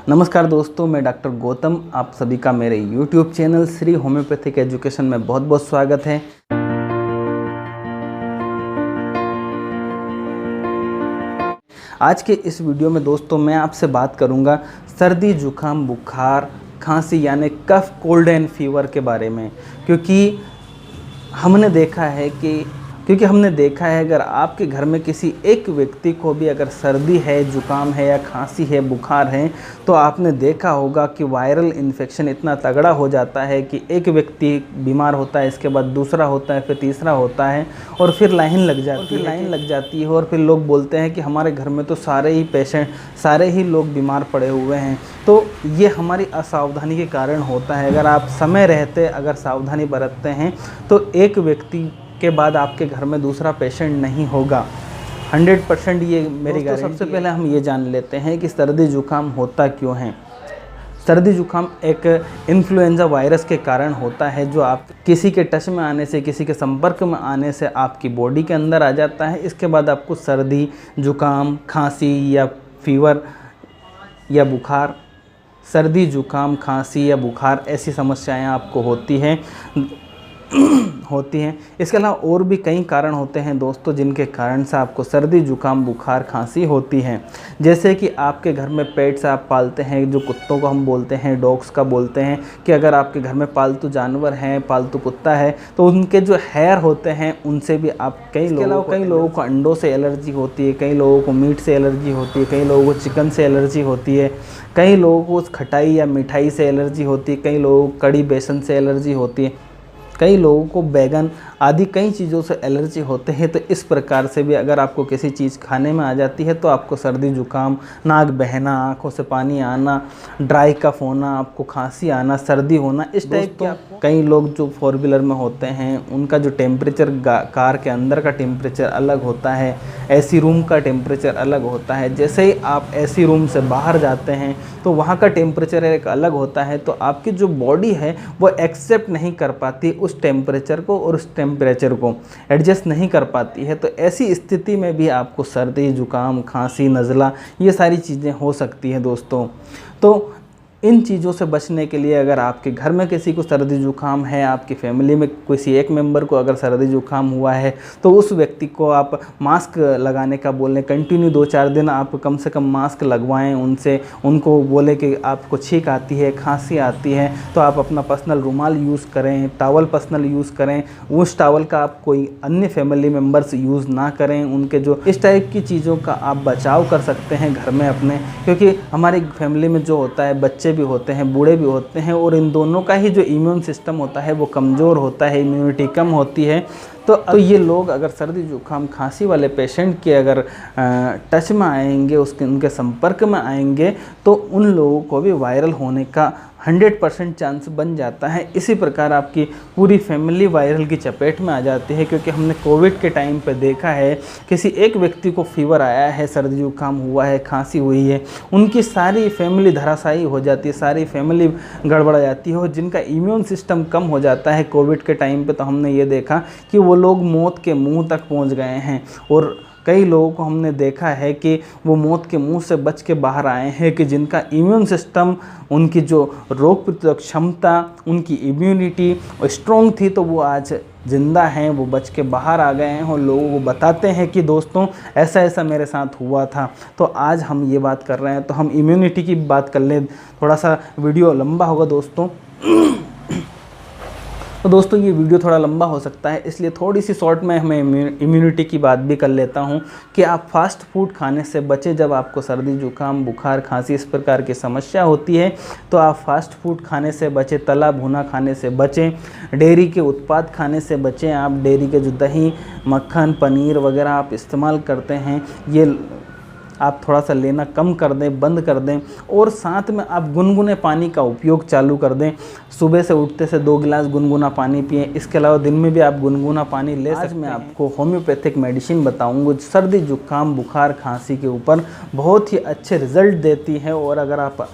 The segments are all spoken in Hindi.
नमस्कार दोस्तों, मैं डॉक्टर गौतम, आप सभी का मेरे YouTube channel Shri homeopathic education में बहुत बहुत स्वागत है। आज के इस वीडियो में दोस्तों मैं आपसे बात करूंगा सर्दी जुकाम बुखार खांसी यानी कफ कोल्ड एंड फीवर के बारे में, क्योंकि हमने देखा है अगर आपके घर में किसी एक व्यक्ति को भी अगर सर्दी है, जुकाम है या खांसी है, बुखार है, तो आपने देखा होगा कि वायरल इन्फेक्शन इतना तगड़ा हो जाता है कि एक व्यक्ति बीमार होता है, इसके बाद दूसरा होता है, फिर तीसरा होता है और फिर लाइन लग जाती है और फिर लोग बोलते हैं कि हमारे घर में तो सारे ही लोग बीमार पड़े हुए हैं। तो ये हमारी असावधानी के कारण होता है। अगर आप समय रहते अगर सावधानी बरतते हैं तो एक व्यक्ति के बाद आपके घर में दूसरा पेशेंट नहीं होगा, 100% ये मेरी गारंटी है। सबसे पहले हम ये जान लेते हैं कि सर्दी जुकाम होता क्यों है। सर्दी जुकाम एक इन्फ्लुएंजा वायरस के कारण होता है, जो आप किसी के टच में आने से, किसी के संपर्क में आने से आपकी बॉडी के अंदर आ जाता है। इसके बाद आपको सर्दी जुकाम खांसी या फीवर या बुखार, सर्दी जुकाम खांसी या बुखार ऐसी समस्याएं आपको होती हैं। इसके अलावा और भी कई कारण होते हैं दोस्तों, जिनके कारण से आपको सर्दी जुकाम बुखार खांसी होती है। जैसे कि आपके घर में पेट्स आप पालते हैं, जो कुत्तों को हम बोलते हैं, डॉग्स का बोलते हैं, कि अगर आपके घर में पालतू जानवर हैं, पालतू कुत्ता है, तो उनके जो हेयर होते हैं उनसे भी आप कई लोगों को अंडों से एलर्जी होती है, कई लोगों को मीट से एलर्जी होती है, कई लोगों को चिकन से एलर्जी होती है, कई लोगों को खटाई या मिठाई से एलर्जी होती है, कई लोगों को कड़ी बेसन से एलर्जी होती है, कई लोगों को बैगन आदि कई चीज़ों से एलर्जी होते हैं। तो इस प्रकार से भी अगर आपको किसी चीज़ खाने में आ जाती है तो आपको सर्दी जुकाम, नाक बहना, आँखों से पानी आना, ड्राई कफ होना, आपको खांसी आना, सर्दी होना, इस टाइप के। कई लोग जो 4 व्हीलर में होते हैं उनका जो टेम्परेचर कार के अंदर का टेम्परेचर अलग होता है, एसी रूम का टेम्परेचर अलग होता है। जैसे ही आप एसी रूम से बाहर जाते हैं तो वहाँ का टेम्परेचर एक अलग होता है, तो आपकी जो बॉडी है वो एक्सेप्ट नहीं कर पाती उस टेम्परेचर को और उस टेम्परेचर को एडजस्ट नहीं कर पाती है। तो ऐसी स्थिति में भी आपको सर्दी जुकाम खांसी नज़ला ये सारी चीज़ें हो सकती हैं दोस्तों। तो इन चीज़ों से बचने के लिए अगर आपके घर में किसी को सर्दी जुकाम है, आपकी फैमिली में किसी एक मेंबर को अगर सर्दी जुकाम हुआ है, तो उस व्यक्ति को आप मास्क लगाने का बोलें। कंटिन्यू 2-4 दिन आप कम से कम मास्क लगवाएं उनको बोले कि आपको छींक आती है, खांसी आती है, तो आप अपना पर्सनल रुमाल यूज़ करें, टॉवल पर्सनल यूज़ करें। उस टॉवल का आप कोई अन्य फैमिली मेम्बर्स यूज़ ना करें। उनके जो इस टाइप की चीज़ों का आप बचाव कर सकते हैं घर में अपने, क्योंकि हमारी फैमिली में जो होता है बच्चे भी होते हैं, बूढ़े भी होते हैं, और इन दोनों का ही जो इम्यून सिस्टम होता है वो कमज़ोर होता है, इम्यूनिटी कम होती है। तो ये लोग अगर सर्दी जुकाम खांसी वाले पेशेंट के अगर टच में आएंगे, उनके संपर्क में आएंगे, तो उन लोगों को भी वायरल होने का 100% चांस बन जाता है। इसी प्रकार आपकी पूरी फैमिली वायरल की चपेट में आ जाती है, क्योंकि हमने कोविड के टाइम पे देखा है किसी एक व्यक्ति को फीवर आया है, सर्दी जुकाम हुआ है, खांसी हुई है, उनकी सारी फैमिली धराशायी हो जाती है, सारी फैमिली गड़बड़ा जाती है। और जिनका इम्यून सिस्टम कम हो जाता है कोविड के टाइम पे, तो हमने ये देखा कि वो लोग मौत के मुंह तक पहुंच गए हैं। और कई लोगों को हमने देखा है कि वो मौत के मुंह से बच के बाहर आए हैं, कि जिनका इम्यून सिस्टम, उनकी जो रोग प्रतिरोधक क्षमता, उनकी इम्यूनिटी स्ट्रॉन्ग थी, तो वो आज ज़िंदा हैं, वो बच के बाहर आ गए हैं और लोगों को बताते हैं कि दोस्तों ऐसा ऐसा मेरे साथ हुआ था। तो आज हम ये बात कर रहे हैं, तो हम इम्यूनिटी की बात कर लें। थोड़ा सा वीडियो लंबा होगा दोस्तों, तो दोस्तों ये वीडियो थोड़ा लंबा हो सकता है, इसलिए थोड़ी सी शॉर्ट में हमें इम्यूनिटी की बात भी कर लेता हूं कि आप फास्ट फूड खाने से बचें। जब आपको सर्दी जुकाम बुखार खांसी इस प्रकार की समस्या होती है तो आप फास्ट फूड खाने से बचें, तला भुना खाने से बचें, डेयरी के उत्पाद खाने से बचें। आप डेयरी के जो दही मक्खन पनीर वगैरह आप इस्तेमाल करते हैं, ये आप थोड़ा सा लेना कम कर दें, बंद कर दें। और साथ में आप गुनगुने पानी का उपयोग चालू कर दें। सुबह से उठते से 2 गिलास गुनगुना पानी पिएं। इसके अलावा दिन में भी आप गुनगुना पानी ले सकते हैं। आज मैं आपको होम्योपैथिक मेडिसिन बताऊंगा, सर्दी जुकाम बुखार खांसी के ऊपर बहुत ही अच्छे रिजल्ट देती है। और अगर आप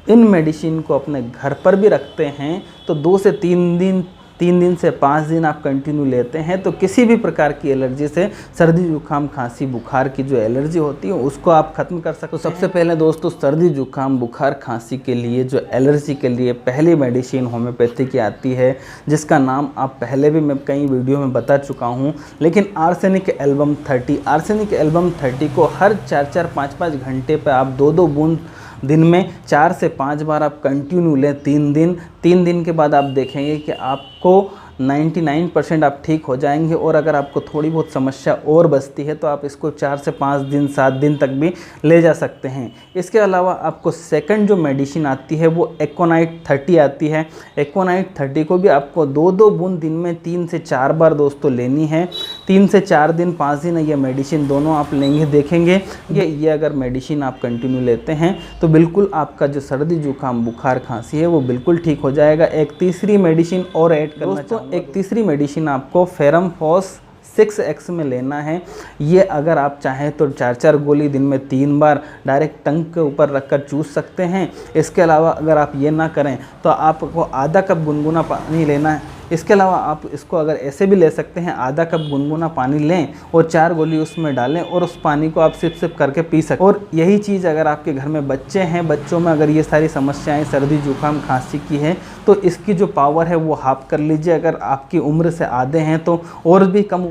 इन मेडिसिन को अपने घर पर भी रखते हैं तो 2 से 3 3 दिन से 5 दिन आप कंटिन्यू लेते हैं तो किसी भी प्रकार की एलर्जी से, सर्दी जुकाम खांसी बुखार की जो एलर्जी होती है उसको आप खत्म कर सकते हैं। तो सबसे पहले दोस्तों सर्दी जुकाम बुखार खांसी के लिए, जो एलर्जी के लिए पहली मेडिसिन होम्योपैथी की आती है, जिसका नाम आप पहले भी मैं कई वीडियो में बता चुका हूँ, लेकिन आर्सेनिक एल्बम 30। आर्सेनिक एल्बम 30 को हर 4-4 5-5 घंटे पर आप 2-2 बूंद दिन में 4 से 5 बार आप कंटिन्यू लें 3 दिन के बाद आप देखेंगे कि आपको 99% आप ठीक हो जाएंगे। और अगर आपको थोड़ी बहुत समस्या और बचती है तो आप इसको 4 से 5 दिन 7 दिन तक भी ले जा सकते हैं। इसके अलावा आपको सेकंड जो मेडिसिन आती है वो एक्वानाइट 30 आती है। एक्वानाइट 30 को भी आपको 2-2 बूंद दिन में 3 से 4 बार दोस्तों लेनी है। 3 से 4 दिन 5 दिन ये मेडिसिन दोनों आप लेंगे, देखेंगे ये अगर मेडिसिन आप कंटिन्यू लेते हैं तो बिल्कुल आपका जो सर्दी जुकाम बुखार खांसी है वो बिल्कुल ठीक हो जाएगा। एक तीसरी मेडिसिन और ऐड करना चाहूँगा। एक तीसरी मेडिसिन आपको फेरम फॉस 6X में लेना है। ये अगर आप चाहें तो 4-4 गोली दिन में 3 बार डायरेक्ट टंग के ऊपर रखकर चूस सकते हैं। इसके अलावा अगर आप ये ना करें तो आपको आधा कप गुनगुना पानी लेना है। इसके अलावा आप इसको अगर ऐसे भी ले सकते हैं, आधा कप गुनगुना पानी लें और 4 गोली उसमें डालें और उस पानी को आप सिप सिप करके पी सकते हैं। और यही चीज़ अगर आपके घर में बच्चे हैं, बच्चों में अगर ये सारी समस्याएं सर्दी जुकाम खांसी की है तो इसकी जो पावर है वो हाफ कर लीजिए। अगर आपकी उम्र से आधे हैं तो और भी कम।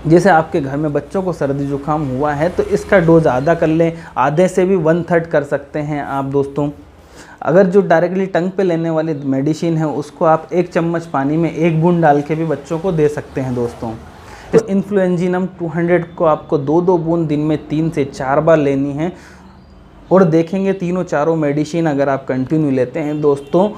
जैसे आपके घर में बच्चों को सर्दी जुकाम हुआ है तो इसका डोज आधा कर लें, आधे से भी 1/3 कर सकते हैं आप दोस्तों। अगर जो डायरेक्टली टंग पे लेने वाली मेडिसिन है उसको आप 1 चम्मच पानी में 1 बूंद डाल के भी बच्चों को दे सकते हैं दोस्तों। इस इन्फ्लुएंजिनम 200 को आपको 2-2 बूंद दिन में 3 से 4 बार लेनी है। और देखेंगे तीनों चारों मेडिसिन अगर आप कंटिन्यू लेते हैं दोस्तों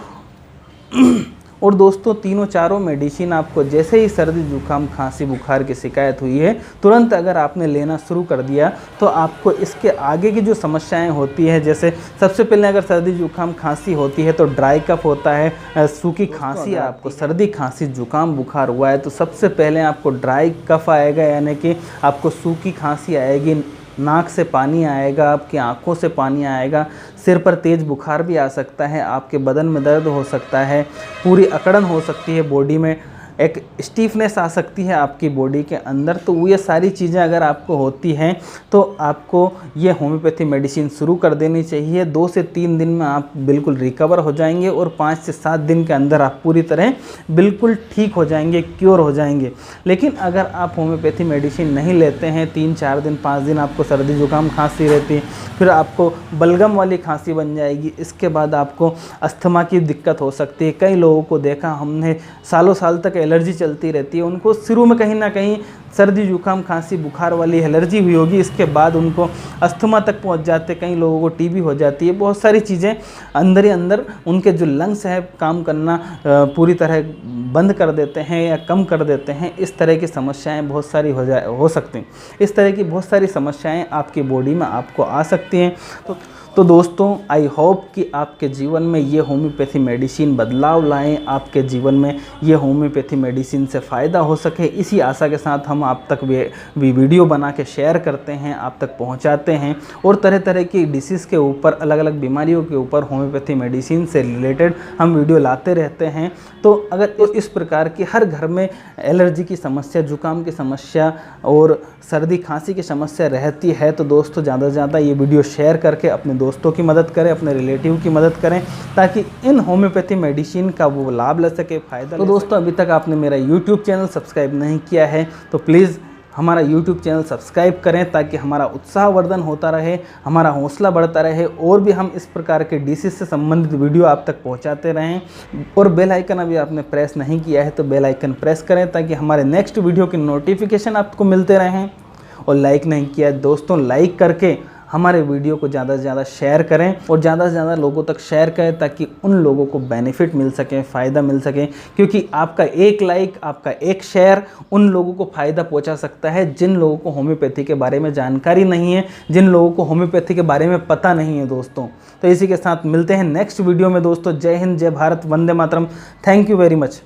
और दोस्तों तीनों चारों मेडिसिन आपको जैसे ही सर्दी जुकाम खांसी बुखार की शिकायत हुई है तुरंत अगर आपने लेना शुरू कर दिया तो आपको इसके आगे की जो समस्याएं होती है, जैसे सबसे पहले अगर सर्दी जुकाम खांसी होती है तो ड्राई कफ होता है, सूखी खांसी। आपको सर्दी खांसी जुकाम बुखार हुआ है तो सबसे पहले आपको ड्राई कफ आएगा, यानी कि आपको सूखी खांसी आएगी, नाक से पानी आएगा, आपकी आंखों से पानी आएगा, सिर पर तेज़ बुखार भी आ सकता है, आपके बदन में दर्द हो सकता है, पूरी अकड़न हो सकती है, बॉडी में एक स्टीफनेस आ सकती है आपकी बॉडी के अंदर। तो ये सारी चीज़ें अगर आपको होती हैं तो आपको ये होम्योपैथी मेडिसिन शुरू कर देनी चाहिए। 2 से 3 दिन में आप बिल्कुल रिकवर हो जाएंगे और 5 से 7 दिन के अंदर आप पूरी तरह बिल्कुल ठीक हो जाएंगे, क्योर हो जाएंगे। लेकिन अगर आप होम्योपैथी मेडिसिन नहीं लेते हैं, 3-4 दिन 5 दिन आपको सर्दी जुकाम खांसी रहती है, फिर आपको बलगम वाली खांसी बन जाएगी, इसके बाद आपको अस्थमा की दिक्कत हो सकती है। कई लोगों को देखा हमने सालों साल तक एलर्जी चलती रहती है, उनको शुरू में कहीं ना कहीं सर्दी जुकाम खांसी बुखार वाली एलर्जी हुई होगी, इसके बाद उनको अस्थमा तक पहुंच जाते, कई लोगों को टीबी हो जाती है, बहुत सारी चीज़ें अंदर ही अंदर उनके जो लंग्स है काम करना पूरी तरह बंद कर देते हैं या कम कर देते हैं। इस तरह की समस्याएं बहुत सारी हो सकती हैं। इस तरह की बहुत सारी समस्याएं आपकी बॉडी में आपको आ सकती हैं। तो दोस्तों आई होप कि आपके जीवन में ये होम्योपैथी मेडिसिन बदलाव लाएं, आपके जीवन में ये होम्योपैथी मेडिसिन से फ़ायदा हो सके। इसी आशा के साथ हम आप तक वीडियो बना के शेयर करते हैं, आप तक पहुंचाते हैं और तरह तरह की डिसीज़ के ऊपर, अलग अलग बीमारियों के ऊपर होम्योपैथी मेडिसिन से रिलेटेड हम वीडियो लाते रहते हैं। तो अगर इस प्रकार की हर घर में एलर्जी की समस्या, जुकाम की समस्या और सर्दी खांसी की समस्या रहती है तो दोस्तों ज़्यादा से ज़्यादा ये वीडियो शेयर करके अपने दोस्तों की मदद करें, अपने रिलेटिव की मदद करें, ताकि इन होम्योपैथी मेडिसिन का वो लाभ ले सके, फ़ायदा। तो दोस्तों अभी तक आपने मेरा यूट्यूब चैनल सब्सक्राइब नहीं किया है तो प्लीज़ हमारा यूट्यूब चैनल सब्सक्राइब करें, ताकि हमारा उत्साहवर्धन होता रहे, हमारा हौसला बढ़ता रहे और भी हम इस प्रकार के डिसीज से संबंधित वीडियो आप तक पहुंचाते रहें। और बेल आइकन अभी आपने प्रेस नहीं किया है तो बेल आइकन प्रेस करें, ताकि हमारे नेक्स्ट वीडियो के नोटिफिकेशन आपको मिलते रहें। और लाइक नहीं किया है दोस्तों, लाइक करके हमारे वीडियो को ज़्यादा से ज़्यादा शेयर करें और ज़्यादा से ज़्यादा लोगों तक शेयर करें, ताकि उन लोगों को बेनिफिट मिल सके, फ़ायदा मिल सके। क्योंकि आपका एक लाइक, आपका एक शेयर उन लोगों को फ़ायदा पहुंचा सकता है जिन लोगों को होम्योपैथी के बारे में जानकारी नहीं है, जिन लोगों को होम्योपैथी के बारे में पता नहीं है दोस्तों। तो इसी के साथ मिलते हैं नेक्स्ट वीडियो में दोस्तों। जय हिंद, जय भारत, वंदे मातरम। Thank you very much.